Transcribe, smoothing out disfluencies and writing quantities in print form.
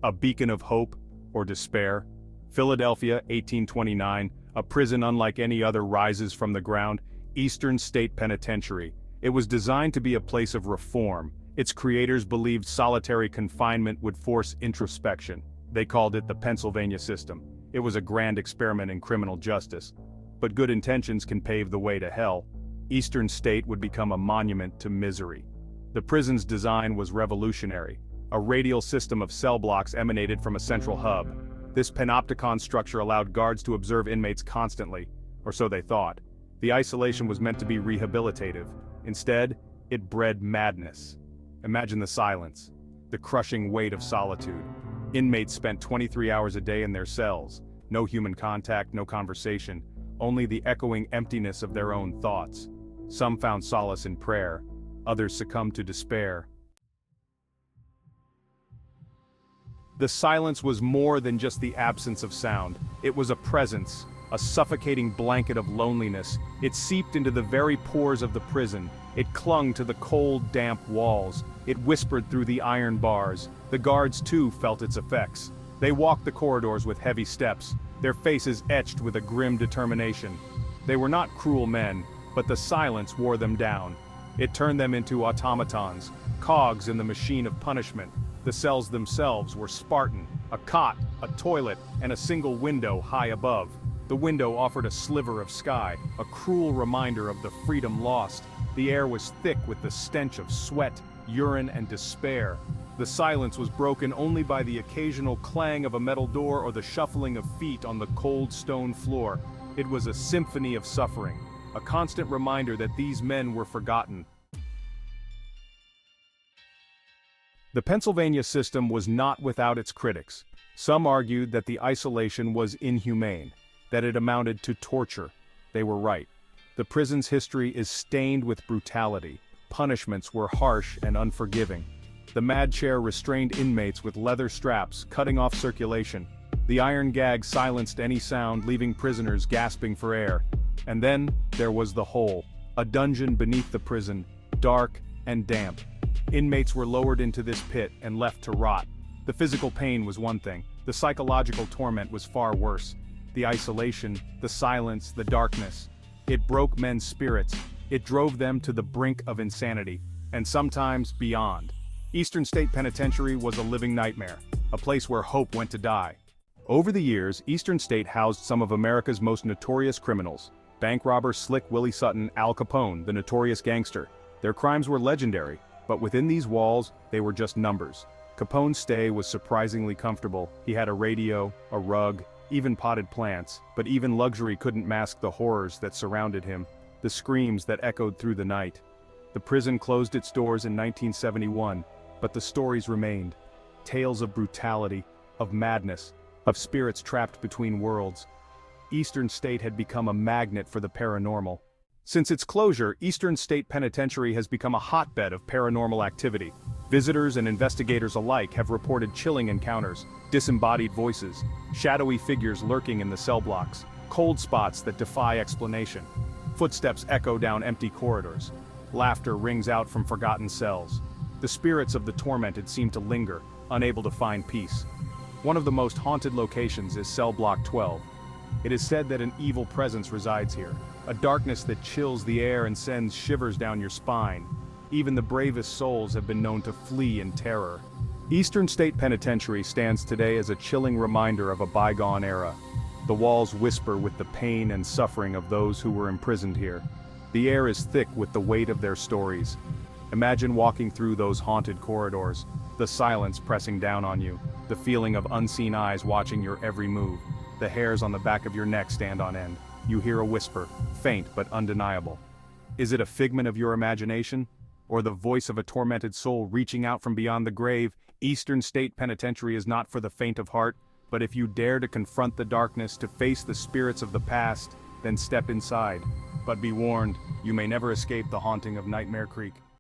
A beacon of hope or despair. Philadelphia, 1829, a prison unlike any other rises from the ground, Eastern State Penitentiary. It was designed to be a place of reform. Its creators believed solitary confinement would force introspection. They called it the Pennsylvania system. It was a grand experiment in criminal justice. But good intentions can pave the way to hell. Eastern State would become a monument to misery. The prison's design was revolutionary. A radial system of cell blocks emanated from a central hub. This panopticon structure allowed guards to observe inmates constantly, or so they thought. The isolation was meant to be rehabilitative. Instead, it bred madness. Imagine the silence, the crushing weight of solitude. Inmates spent 23 hours a day in their cells. No human contact, no conversation, only the echoing emptiness of their own thoughts. Some found solace in prayer, others succumbed to despair. The silence was more than just the absence of sound. It was a presence, a suffocating blanket of loneliness. It seeped into the very pores of the prison. It clung to the cold, damp walls. It whispered through the iron bars. The guards, too, felt its effects. They walked the corridors with heavy steps, their faces etched with a grim determination. They were not cruel men, but the silence wore them down. It turned them into automatons, cogs in the machine of punishment. The cells themselves were Spartan, a cot, a toilet, and a single window high above. The window offered a sliver of sky, a cruel reminder of the freedom lost. The air was thick with the stench of sweat, urine, and despair. The silence was broken only by the occasional clang of a metal door or the shuffling of feet on the cold stone floor. It was a symphony of suffering, a constant reminder that these men were forgotten. The Pennsylvania system was not without its critics. Some argued that the isolation was inhumane, that it amounted to torture. They were right. The prison's history is stained with brutality. Punishments were harsh and unforgiving. The mad chair restrained inmates with leather straps, cutting off circulation. The iron gag silenced any sound, leaving prisoners gasping for air. And then, there was the hole, a dungeon beneath the prison, dark and damp. Inmates were lowered into this pit and left to rot. The physical pain was one thing, the psychological torment was far worse. The isolation, the silence, the darkness. It broke men's spirits. It drove them to the brink of insanity, and sometimes beyond. Eastern State Penitentiary was a living nightmare, a place where hope went to die. Over the years, Eastern State housed some of America's most notorious criminals. Bank robber Slick Willie Sutton, Al Capone, the notorious gangster. Their crimes were legendary, but within these walls, they were just numbers. Capone's stay was surprisingly comfortable. He had a radio, a rug, even potted plants, but even luxury couldn't mask the horrors that surrounded him, the screams that echoed through the night. The prison closed its doors in 1971, but the stories remained. Tales of brutality, of madness, of spirits trapped between worlds. Eastern State had become a magnet for the paranormal. Since its closure, Eastern State Penitentiary has become a hotbed of paranormal activity. Visitors and investigators alike have reported chilling encounters, disembodied voices, shadowy figures lurking in the cell blocks, cold spots that defy explanation. Footsteps echo down empty corridors. Laughter rings out from forgotten cells. The spirits of the tormented seem to linger, unable to find peace. One of the most haunted locations is Cell Block 12. It is said that an evil presence resides here, a darkness that chills the air and sends shivers down your spine. Even the bravest souls have been known to flee in terror. Eastern State Penitentiary stands today as a chilling reminder of a bygone era. The walls whisper with the pain and suffering of those who were imprisoned here. The air is thick with the weight of their stories. Imagine walking through those haunted corridors, the silence pressing down on you, the feeling of unseen eyes watching your every move. The hairs on the back of your neck stand on end. You hear a whisper, faint but undeniable. Is it a figment of your imagination? Or the voice of a tormented soul reaching out from beyond the grave? Eastern State Penitentiary is not for the faint of heart, but if you dare to confront the darkness, to face the spirits of the past, then step inside. But be warned, you may never escape the haunting of Nightmare Creek.